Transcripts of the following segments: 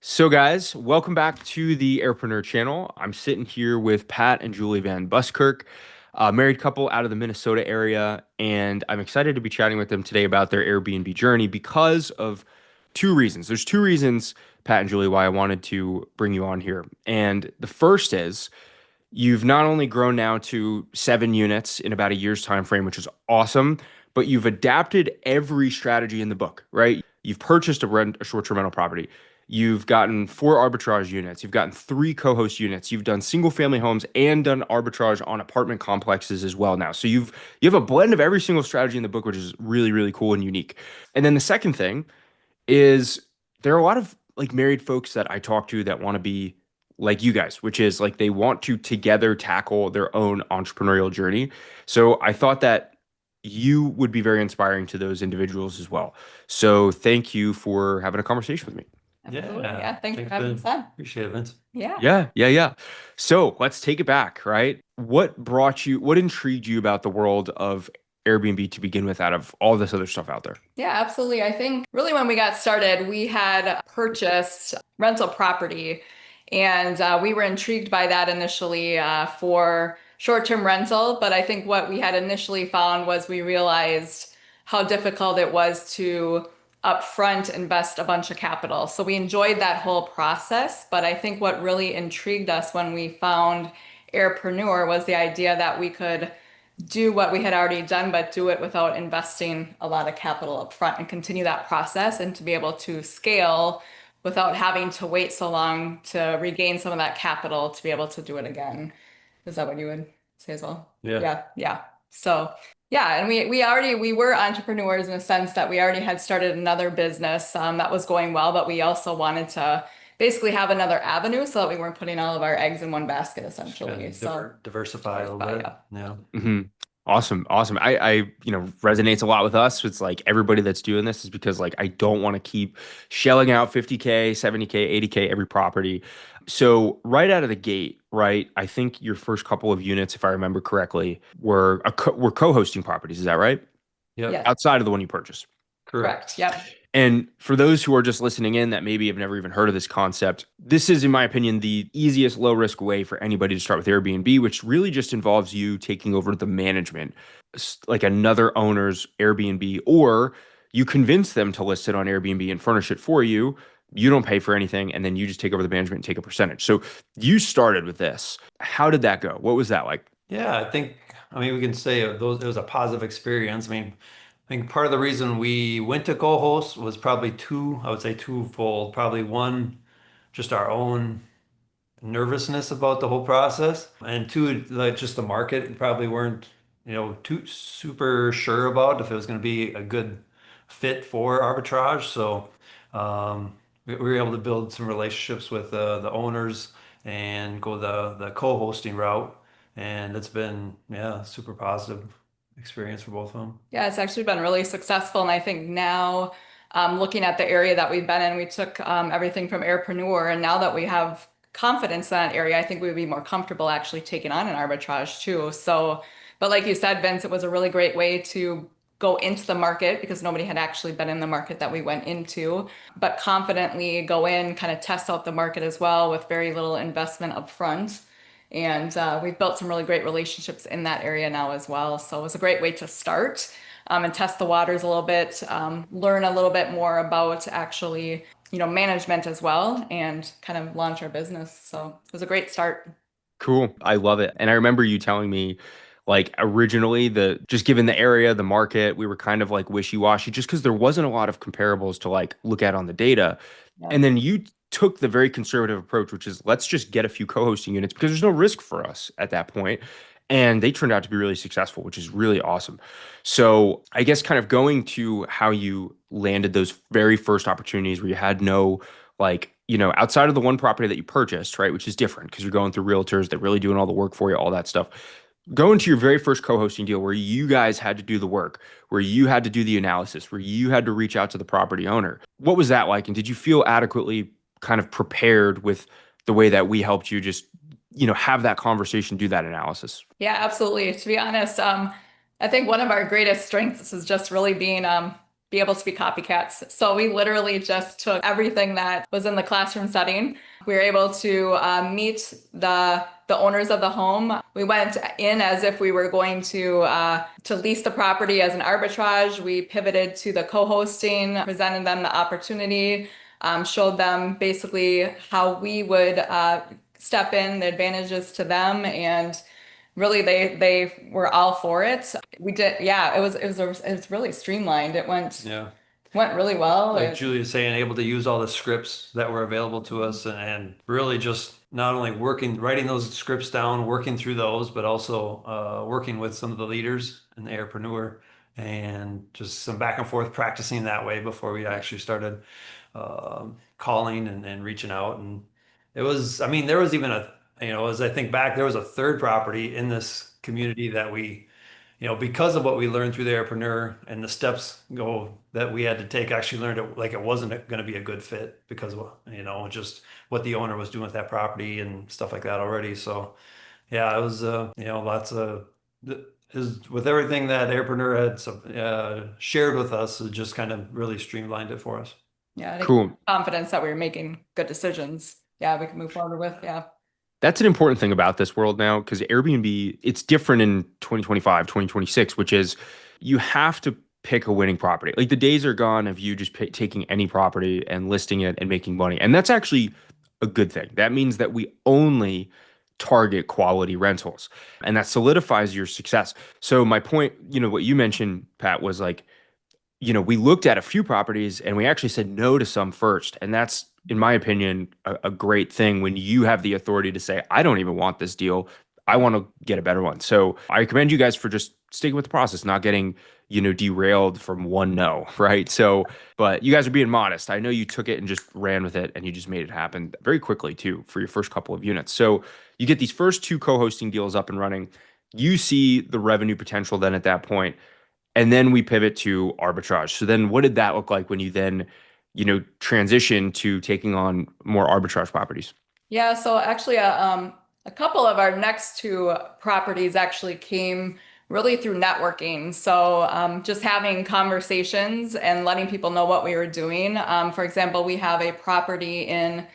So, guys, welcome back to the Airpreneur channel. I'm sitting here with Pat and Julie Van Buskirk, a married couple out of the Minnesota area, and I'm excited to be chatting with them today about their Airbnb journey because of two reasons. There's two reasons, Pat and Julie, why I wanted to bring you on here. And the first is you've not only grown now to 7 units in about a year's time frame, which is awesome, but you've adapted every strategy in the book, right? You've purchased a short-term rental property. You've gotten 4 arbitrage units. You've gotten 3 co-host units. You've done single-family homes and done arbitrage on apartment complexes as well now. So you have a blend of every single strategy in the book, which is really, really cool and unique. And then the second thing is there are a lot of like married folks that I talk to that want to be like you guys, which is like they want to together tackle their own entrepreneurial journey. So I thought that you would be very inspiring to those individuals as well. So thank you for having a conversation with me. Absolutely. Yeah, Yeah. Thanks for thanks, having Ben. us on. Appreciate it, Vince. Yeah. Yeah. So let's take it back, right? What intrigued you about the world of Airbnb to begin with out of all this other stuff out there? Yeah, absolutely. I think really when we got started, we had purchased rental property and we were intrigued by that initially for short-term rental. But I think what we had initially found was we realized how difficult it was to upfront invest a bunch of capital. So we enjoyed that whole process. But I think what really intrigued us when we found Airpreneur was the idea that we could do what we had already done, but do it without investing a lot of capital up front and continue that process and to be able to scale without having to wait so long to regain some of that capital to be able to do it again. Is that what you would say as well? Yeah. Yeah. So yeah, and we were entrepreneurs in a sense that we already had started another business that was going well, but we also wanted to basically have another avenue so that we weren't putting all of our eggs in one basket Just kind essentially. of So diversify a little bit. yeah. Yeah. hmm Awesome. I resonates a lot with us. It's like everybody that's doing this is because like I don't want to keep shelling out 50K, 70K, 80K every property. So right out of the gate, right? I think your first couple of units, if I remember correctly, were co-hosting properties. Is that right? Yep. Yeah. Outside of the one you purchased. Correct. Correct. Yep. And for those who are just listening in that maybe have never even heard of this concept, this is, in my opinion, the easiest low risk way for anybody to start with Airbnb, which really just involves you taking over the management, like another owner's Airbnb, or you convince them to list it on Airbnb and furnish it for you. You don't pay for anything, and then you just take over the management and take a percentage. So you started with this. How did that go? What was that like? Yeah, I mean, we can say it was a positive experience. I think part of the reason we went to co-host was probably I would say twofold. Probably one, just our own nervousness about the whole process, and two, like just the market we probably weren't, too super sure about if it was going to be a good fit for arbitrage. So we were able to build some relationships with the owners and go the co-hosting route, and it's been super positive experience for both of them. Yeah, it's actually been really successful. And I think now, looking at the area that we've been in, we took everything from Airpreneur. And now that we have confidence in that area, I think we would be more comfortable actually taking on an arbitrage too. So, but like you said, Vince, it was a really great way to go into the market because nobody had actually been in the market that we went into, but confidently go in, kind of test out the market as well with very little investment up front. And we've built some really great relationships in that area now as well. So it was a great way to start and test the waters a little bit, learn a little bit more about actually, management as well, and kind of launch our business. So it was a great start. Cool. I love it. And I remember you telling me like originally the just given the area, the market, we were kind of like wishy-washy just because there wasn't a lot of comparables to like look at on the data. Yeah. And then you took the very conservative approach, which is let's just get a few co-hosting units because there's no risk for us at that point. And they turned out to be really successful, which is really awesome. So I guess kind of going to how you landed those very first opportunities where you had no like, outside of the one property that you purchased, right, which is different because you're going through realtors, they're really doing all the work for you, all that stuff. Go into your very first co-hosting deal where you guys had to do the work, where you had to do the analysis, where you had to reach out to the property owner. What was that like? And did you feel adequately kind of prepared with the way that we helped you just, have that conversation, do that analysis? Yeah, absolutely. To be honest, I think one of our greatest strengths is just really being be able to be copycats. So we literally just took everything that was in the classroom setting. We were able to meet the owners of the home. We went in as if we were going to lease the property as an arbitrage. We pivoted to the co-hosting, presented them the opportunity, showed them basically how we would step in, the advantages to them, and really they were all for it. We did, yeah, it was really streamlined. It went Yeah. went really well. Like Julia's saying, able to use all the scripts that were available to us and really just not only writing those scripts down, working through those, but also working with some of the leaders in the Airpreneur and just some back and forth practicing that way before we actually started calling and reaching out. And it was, I mean, there was even as I think back, there was a third property in this community that because of what we learned through the Airpreneur and the steps that we had to take, actually learned it like it wasn't going to be a good fit because of, just what the owner was doing with that property and stuff like that already. So yeah, it was, lots of, is with everything that Airpreneur had shared with us, it just kind of really streamlined it for us. Yeah, I think Cool. confidence that we were making good decisions. Yeah, we can move forward with. Yeah. That's an important thing about this world now because Airbnb, it's different in 2025, 2026, which is you have to pick a winning property. Like the days are gone of you just taking any property and listing it and making money. And that's actually a good thing. That means that we only target quality rentals and that solidifies your success. So my point, what you mentioned, Pat, was like, we looked at a few properties and we actually said no to some first. And that's, in my opinion, a great thing when you have the authority to say, I don't even want this deal. I want to get a better one. So I commend you guys for just sticking with the process, not getting, derailed from one no, right? So, but you guys are being modest. I know you took it and just ran with it and you just made it happen very quickly too for your first couple of units. So you get these first two co-hosting deals up and running. You see the revenue potential then at that point. And then we pivot to arbitrage. So then what did that look like when you then, transition to taking on more arbitrage properties? Yeah, so actually, a couple of our next two properties actually came really through networking. So just having conversations and letting people know what we were doing. For example, we have a property in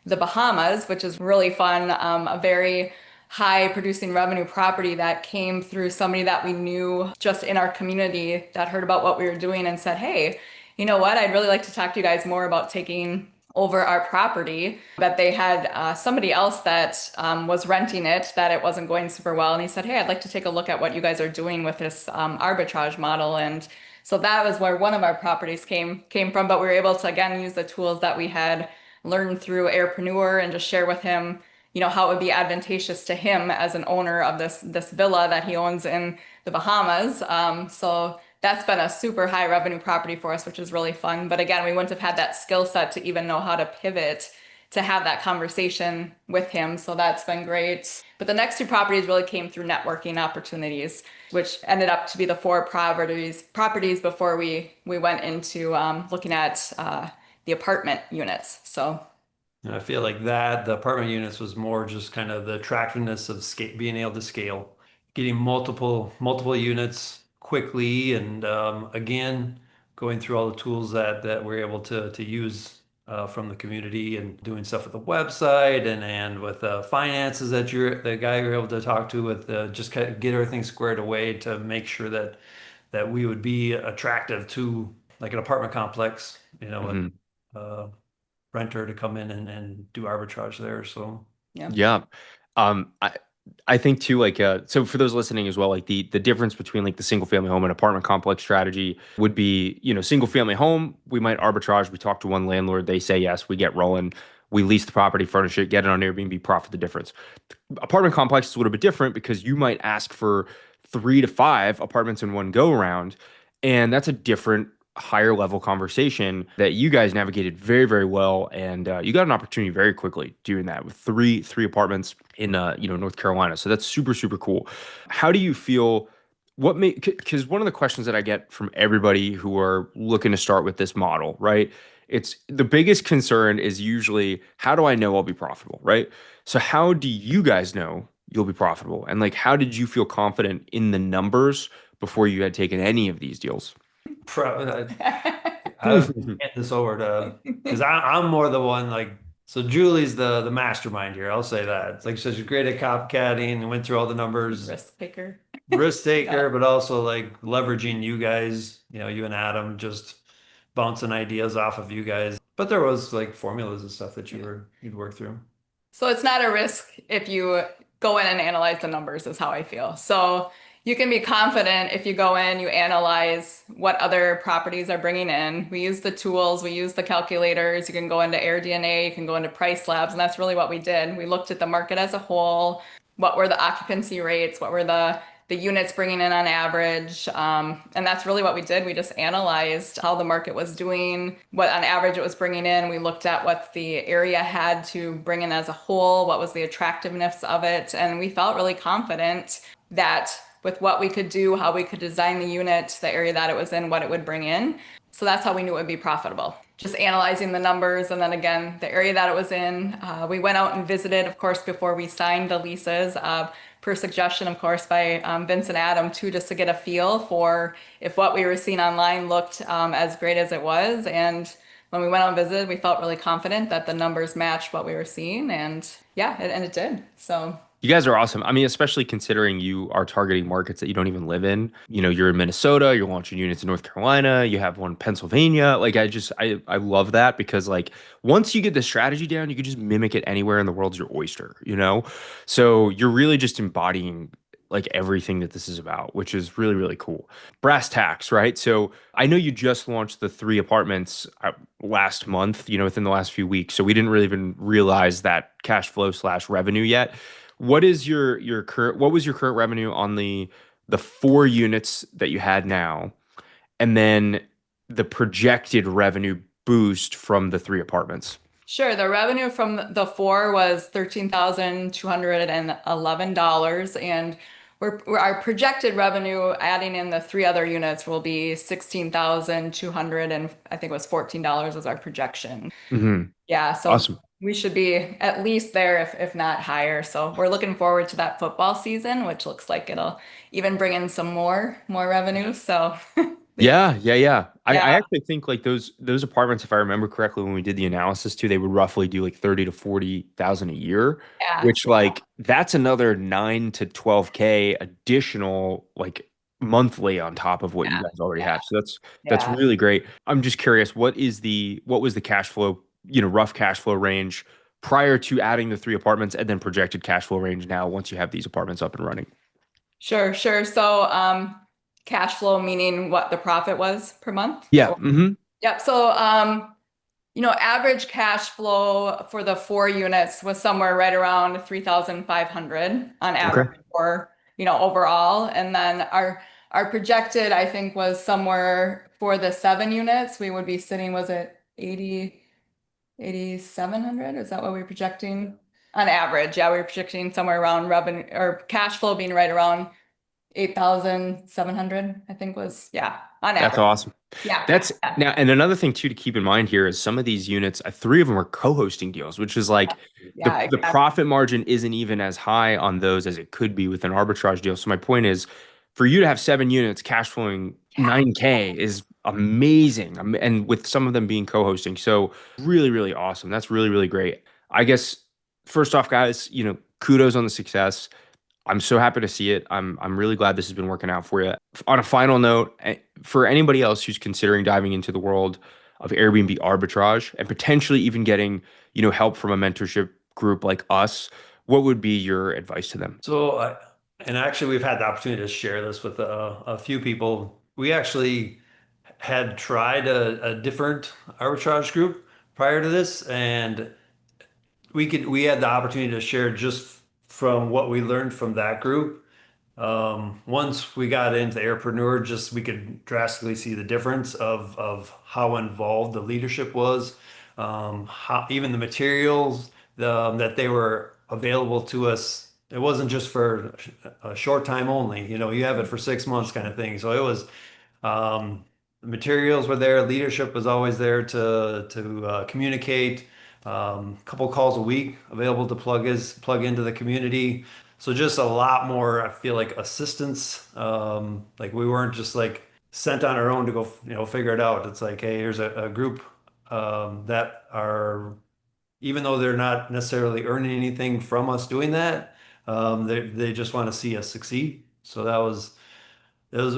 the Bahamas, which is really fun, a very high producing revenue property that came through somebody that we knew just in our community that heard about what we were doing and said, hey, you know what? I'd really like to talk to you guys more about taking over our property. But they had somebody else that was renting it, that it wasn't going super well. And he said, hey, I'd like to take a look at what you guys are doing with this arbitrage model. And so that was where one of our properties came from. But we were able to, again, use the tools that we had learned through Airpreneur and just share with him, how it would be advantageous to him as an owner of this villa that he owns in the Bahamas. So that's been a super high revenue property for us, which is really fun. But again, we wouldn't have had that skill set to even know how to pivot to have that conversation with him. So that's been great. But the next two properties really came through networking opportunities, which ended up to be the four properties before we went into looking at the apartment units. So And I feel like the apartment units was more just kind of the attractiveness of being able to scale, getting multiple units quickly, and again, going through all the tools that we're able to use from the community and doing stuff with the website and with finances that the guy you're able to talk to with just kind of get everything squared away to make sure that we would be attractive to like an apartment complex, Mhm. uh, renter to come in and do arbitrage there. So yeah. Yeah. I think too, like, so for those listening as well, like the difference between like the single family home and apartment complex strategy would be, single family home, we might arbitrage. We talk to one landlord, they say yes, we get rolling. We lease the property, furnish it, get it on Airbnb, profit the difference. Apartment complex is a little bit different because you might ask for 3 to 5 apartments in one go around, and that's a different higher level conversation that you guys navigated very, very well, and you got an opportunity very quickly doing that with three apartments in North Carolina. So that's super, super cool. How do you feel? What may Because one of the questions that I get from everybody who are looking to start with this model, right? It's the biggest concern is usually, how do I know I'll be profitable, right? So how do you guys know you'll be profitable? And like, how did you feel confident in the numbers before you had taken any of these deals? Pro, I would hand this over to because I'm more the one like so Julie's the mastermind here. I'll say that. It's like she's great at copycatting and went through all the numbers, Risk taker. risk Yeah. taker, but also like leveraging you guys, you and Adam, just bouncing ideas off of you guys. But there was like formulas and stuff that you'd work through. So it's not a risk if you go in and analyze the numbers, is how I feel. So you can be confident if you go in, you analyze what other properties are bringing in. We use the tools, we use the calculators. You can go into AirDNA, you can go into Price Labs, and that's really what we did. We looked at the market as a whole. What were the occupancy rates? What were the units bringing in on average? And that's really what we did. We just analyzed how the market was doing, what on average it was bringing in. We looked at what the area had to bring in as a whole, what was the attractiveness of it. And we felt really confident that with what we could do, how we could design the unit, the area that it was in, what it would bring in. So that's how we knew it would be profitable. Just analyzing the numbers and then again, the area that it was in. We went out and visited, of course, before we signed the leases, per suggestion, of course, by Vince and Adam too, just to get a feel for if what we were seeing online looked as great as it was. And when we went out and visited, we felt really confident that the numbers matched what we were seeing. And yeah, and it did. So You guys are awesome. I mean, especially considering you are targeting markets that you don't even live in. You know, you're in Minnesota, you're launching units in North Carolina, you have one in Pennsylvania. Like I love that because like once you get the strategy down, you can just mimic it anywhere in the world's your oyster, you know? So you're really just embodying like everything that this is about, which is really, really cool. Brass tacks, right? So I know you just launched the three apartments last month, you know, within the last few weeks. So we didn't really even realize that cash flow slash revenue yet. What is your current what was your current revenue on the four units that you had now, and then the projected revenue boost from the three apartments? sure, the revenue from the four was $13,211, and our projected revenue, adding in the three other units, will be 16,200, and I think it was $14 was our projection. Hmm. Yeah, so Awesome. we should be at least there, if not higher. So we're looking forward to that football season, which looks like it'll even bring in some more revenue. So Yeah, yeah, yeah. I yeah, actually think like those apartments, if I remember correctly, when we did the analysis too, they would roughly do like 30 to 40,000 a year, yeah, which like that's another 9 to 12K additional like monthly on top of what you yeah, guys already yeah, have. So that's yeah. really great. I'm just curious, what was the cash flow, you know, rough cash flow range prior to adding the three apartments and then projected cash flow range now once you have these apartments up and running? Sure, sure. So cash flow meaning what the profit was per month? Yeah. Or, Hmm. yep. So average cash flow for the four units was somewhere right around 3,500 on Okay. average for, overall. And then our projected, I think, was somewhere for the seven units, we would be sitting, was it 8,700? Is that what we're projecting? On average, yeah, we were projecting somewhere around revenue or cash flow being right around 8,700, I think was, yeah, on That's average. awesome. Yeah. That's Yeah. now, and another thing too to keep in mind here is some of these units, three of them are co-hosting deals, which is like Yeah, the exactly. profit margin isn't even as high on those as it could be with an arbitrage deal. So my point is, for you to have seven units cash flowing 9K is amazing, and with some of them being co-hosting, so really, really awesome. That's really, really great. I guess first off, guys, you know, kudos on the success. I'm so happy to see it. I'm really glad this has been working out for you. On a final note, for anybody else who's considering diving into the world of Airbnb arbitrage and potentially even getting, you know, help from a mentorship group like us, what would be your advice to them? And actually, we've had the opportunity to share this with a few people. We actually had tried a different arbitrage group prior to this, and we had the opportunity to share just from what we learned from that group. Once we got into Airpreneur, just we could drastically see the difference of how involved the leadership was, how even the materials that they were available to us. It wasn't just for a short time only. You know, you have it for 6 months kind of thing. So it was the materials were there. Leadership was always there to communicate. Couple calls a week available to plug into the community. So just a lot more, I feel like assistance. Like we weren't just like sent on our own to go, figure it out. It's like, hey, here's a group that are, even though they're not necessarily earning anything from us doing that, they just want to see us succeed. So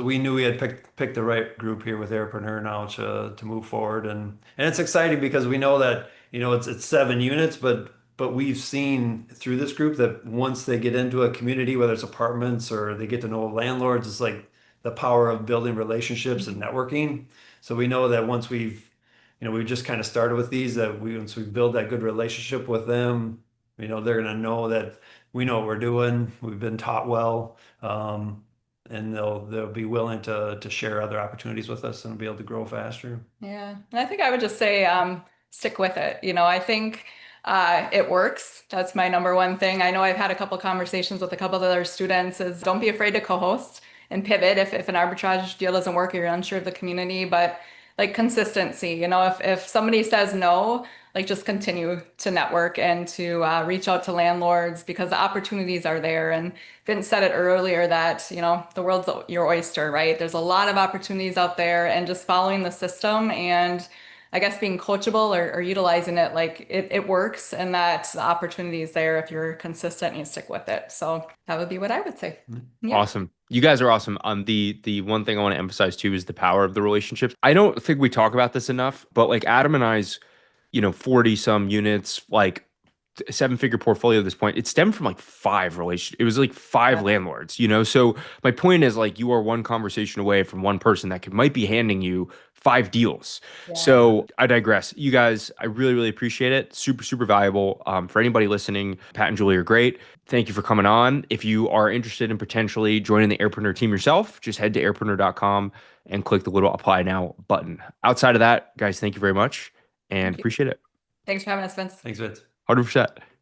we knew we had picked the right group here with Airpreneur now to move forward, and it's exciting because we know that it's 7 units, but we've seen through this group that once they get into a community, whether it's apartments or they get to know landlords, it's like the power of building relationships and networking. So we know that once we've just kind of started with these, that once we build that good relationship with them, they're gonna know that we know what we're doing. We've been taught well. And they'll be willing to share other opportunities with us and be able to grow faster. Yeah. And I think I would just say stick with it. I think it works. That's my number one thing. I know I've had a couple conversations with a couple of other students is don't be afraid to co-host and pivot if an arbitrage deal doesn't work or you're unsure of the community, but like consistency, if somebody says no, like just continue to network and to reach out to landlords because the opportunities are there. And Vince said it earlier that, the world's your oyster, right? There's a lot of opportunities out there and just following the system and I guess being coachable or utilizing it, like it works and that the opportunity is there if you're consistent and you stick with it. So that would be what I would say. Yeah. Awesome. You guys are awesome. The one thing I want to emphasize too is the power of the relationships. I don't think we talk about this enough, but like Adam and I's, 40 some units, like 7-figure portfolio at this point, it stemmed from like five relationships. It was like five Yeah. landlords. So my point is like you are one conversation away from one person that might be handing you five deals. Yeah. So I digress. You guys, I really, really appreciate it. Super, super valuable. For anybody listening, Pat and Julie are great. Thank you for coming on. If you are interested in potentially joining the Airpreneur team yourself, just head to airpreneur.com and click the little apply now button. Outside of that, guys, thank you very much and Thank you. appreciate it. Thanks for having us, Vince. Thanks, Vince. 100%.